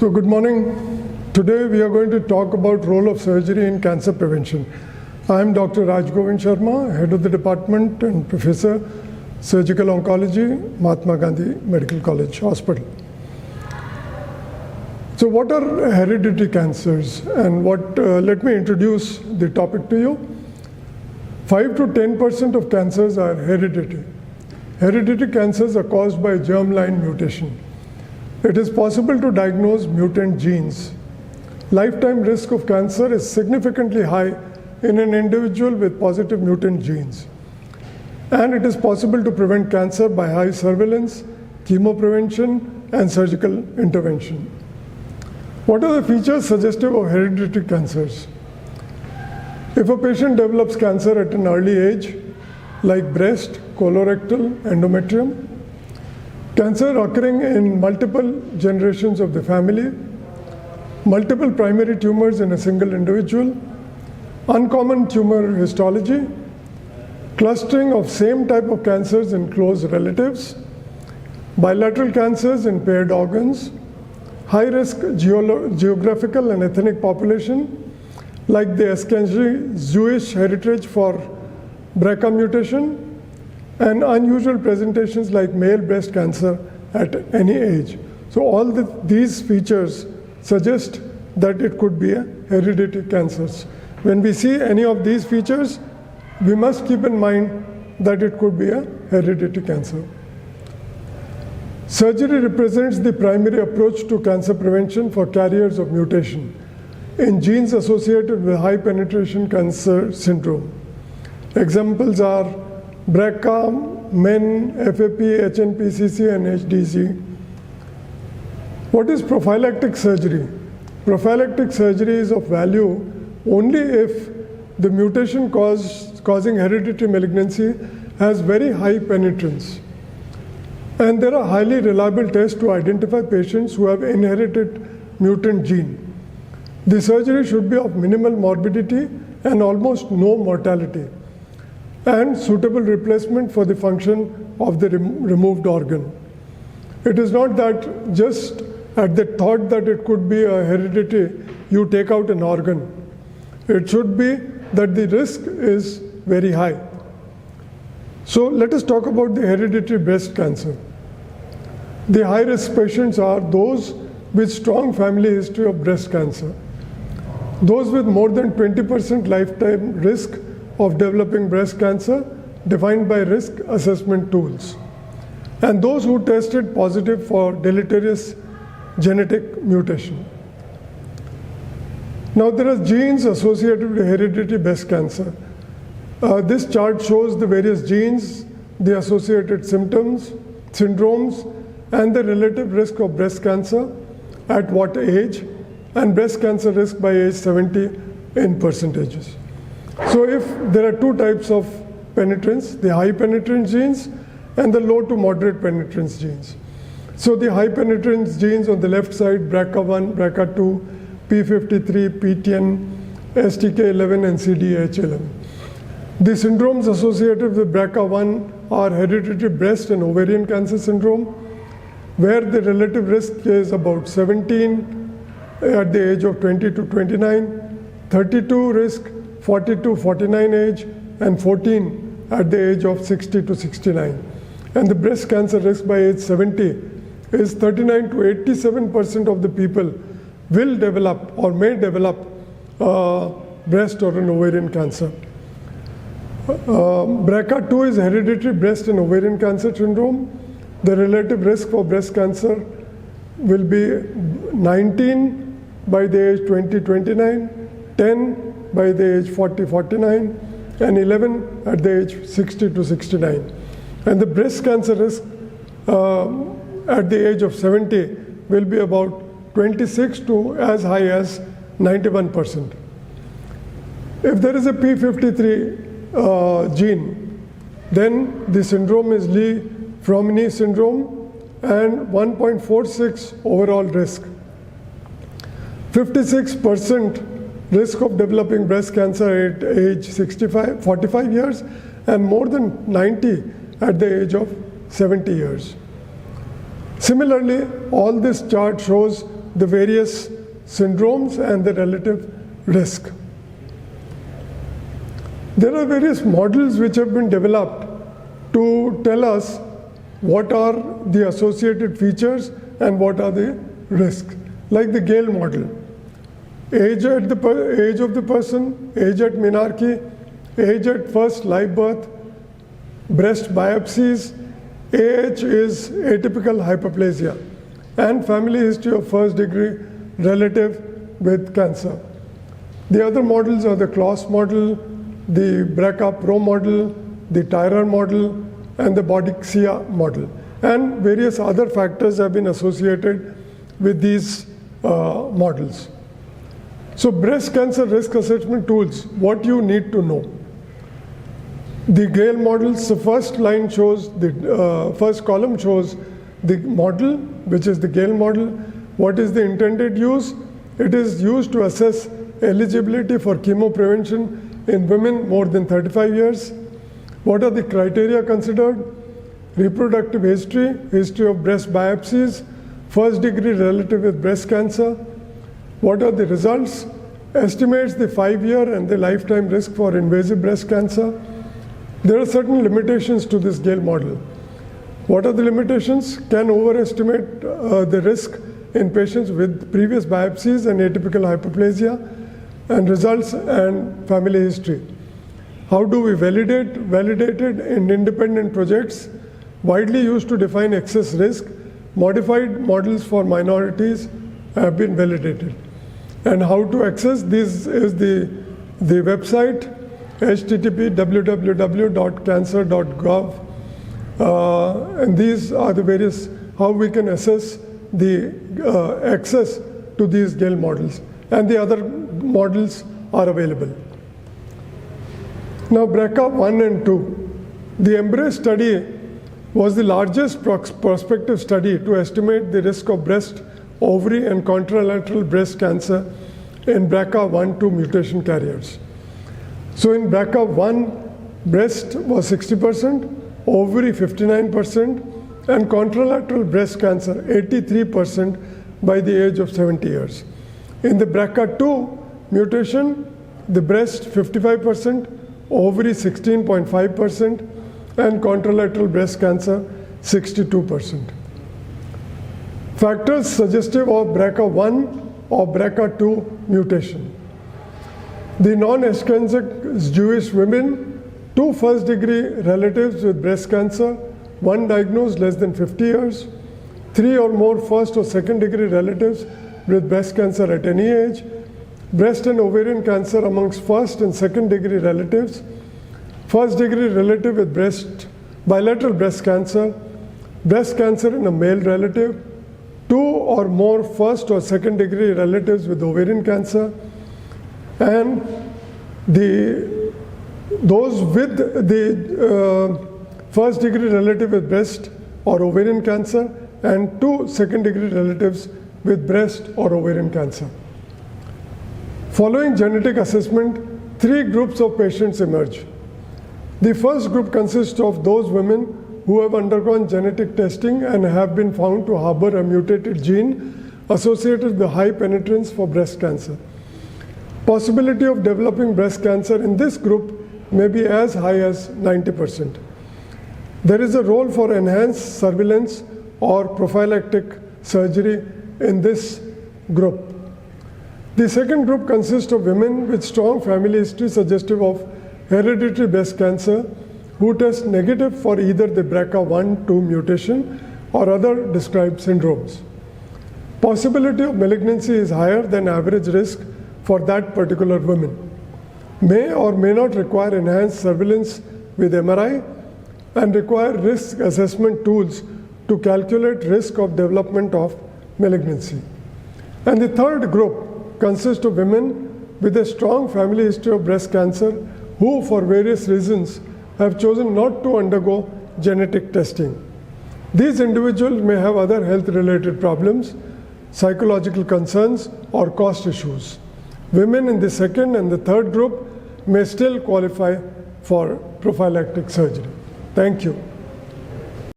So good morning. Today we are going to talk about role of surgery in cancer prevention. I am Dr. Rajgovind Sharma, head of the department and professor, surgical oncology, Mahatma Gandhi Medical College Hospital. So what are hereditary cancers and let me introduce the topic to you. 5 to 10% of cancers are hereditary. Hereditary cancers are caused by germline mutation. It is possible to diagnose mutant genes. Lifetime risk of cancer is significantly high in an individual with positive mutant genes. And it is possible to prevent cancer by high surveillance, chemoprevention, and surgical intervention. What are the features suggestive of hereditary cancers? If a patient develops cancer at an early age, like breast, colorectal, endometrium, cancer occurring in multiple generations of the family, multiple primary tumors in a single individual, uncommon tumor histology, clustering of same type of cancers in close relatives, bilateral cancers in paired organs, high-risk geographical and ethnic population, like the Ashkenazi Jewish heritage for BRCA mutation, and unusual presentations like male breast cancer at any age. So all these features suggest that it could be a hereditary cancers. When we see any of these features, we must keep in mind that it could be a hereditary cancer. Surgery represents the primary approach to cancer prevention for carriers of mutation in genes associated with high penetration cancer syndrome. Examples are BRCA, MEN, FAP, HNPCC, and HDC. What is prophylactic surgery? Prophylactic surgery is of value only if the mutation causing hereditary malignancy has very high penetrance. And there are highly reliable tests to identify patients who have inherited mutant gene. The surgery should be of minimal morbidity and almost no mortality, and suitable replacement for the function of the removed organ. It is not that just at the thought that it could be a hereditary, you take out an organ. It should be that the risk is very high. So let us talk about the hereditary breast cancer. The high-risk patients are those with strong family history of breast cancer, those with more than 20% lifetime risk of developing breast cancer defined by risk assessment tools, and those who tested positive for deleterious genetic mutation. Now there are genes associated with hereditary breast cancer. This chart shows the various genes, the associated symptoms, syndromes, and the relative risk of breast cancer at what age, and breast cancer risk by age 70 in percentages. So if there are two types of penetrance, the high penetrance genes and the low to moderate penetrance genes. So the high penetrance genes on the left side, BRCA1, BRCA2, P53, PTEN, STK11, and CDH11. The syndromes associated with BRCA1 are hereditary breast and ovarian cancer syndrome, where the relative risk is about 17 at the age of 20 to 29, 32 risk 40 to 49 age, and 14 at the age of 60 to 69. And the breast cancer risk by age 70 is 39 to 87% of the people will develop or may develop breast or an ovarian cancer. BRCA2 is hereditary breast and ovarian cancer syndrome. The relative risk for breast cancer will be 19 by the age 20-29, 10 by the age 40-49, and 11 at the age 60 to 69. And the breast cancer risk at the age of 70 will be about 26 to as high as 91%. If there is a P53 gene, then the syndrome is Lee-Fromeny syndrome and 1.46 overall risk. 56% risk of developing breast cancer at age 45 years, and more than 90 at the age of 70 years. Similarly, all this chart shows the various syndromes and the relative risk. There are various models which have been developed to tell us what are the associated features and what are the risks. Like the Gale model, age of the person, age at menarche, age at first live birth, breast biopsies, AH is atypical hyperplasia, and family history of first degree relative with cancer. The other models are the Klaus model, the BRCA-PRO model, the Tyrer model, and the Bodixia model. And various other factors have been associated with these models. So breast cancer risk assessment tools, what you need to know. The Gale models, the first line shows, the first column shows the model, which is the Gale model. What is the intended use? It is used to assess eligibility for chemoprevention in women more than 35 years. What are the criteria considered? Reproductive history, history of breast biopsies, first degree relative with breast cancer. What are the results? Estimates the 5-year and the lifetime risk for invasive breast cancer. There are certain limitations to this Gale model. What are the limitations? Can overestimate the risk in patients with previous biopsies and atypical hyperplasia, and results and family history. How do we validate? Validated in independent projects, widely used to define excess risk. Modified models for minorities have been validated. And how to access this is the website, http://www.cancer.gov. And these are the various, how we can assess the access to these Gale models. And the other models are available. Now BRCA1 and 2. The EMBRACE study was the largest prospective study to estimate the risk of breast, ovary, and contralateral breast cancer in BRCA1-2 mutation carriers. So in BRCA1, breast was 60%, ovary 59%, and contralateral breast cancer 83% by the age of 70 years. In the BRCA2 mutation, the breast 55%, ovary 16.5%, and contralateral breast cancer 62%. Factors suggestive of BRCA1 or BRCA2 mutation. The non-Ashkenazi Jewish women, 2 first-degree relatives with breast cancer, 1 diagnosed less than 50 years, 3 or more first or second-degree relatives with breast cancer at any age, breast and ovarian cancer amongst first and second-degree relatives, first-degree relative with bilateral breast cancer in a male relative, 2 or more first or second-degree relatives with ovarian cancer, and those with the first-degree relative with breast or ovarian cancer, and 2 second-degree relatives with breast or ovarian cancer. Following genetic assessment, 3 groups of patients emerge. The first group consists of those women who have undergone genetic testing and have been found to harbor a mutated gene associated with the high penetrance for breast cancer. Possibility of developing breast cancer in this group may be as high as 90%. There is a role for enhanced surveillance or prophylactic surgery in this group. The second group consists of women with strong family history suggestive of hereditary breast cancer who test negative for either the BRCA1-2 mutation or other described syndromes. Possibility of malignancy is higher than average risk for that particular woman. May or may not require enhanced surveillance with MRI and require risk assessment tools to calculate risk of development of malignancy. And the third group consists of women with a strong family history of breast cancer who, for various reasons, have chosen not to undergo genetic testing. These individuals may have other health-related problems, psychological concerns, or cost issues. Women in the second and the third group may still qualify for prophylactic surgery. Thank you.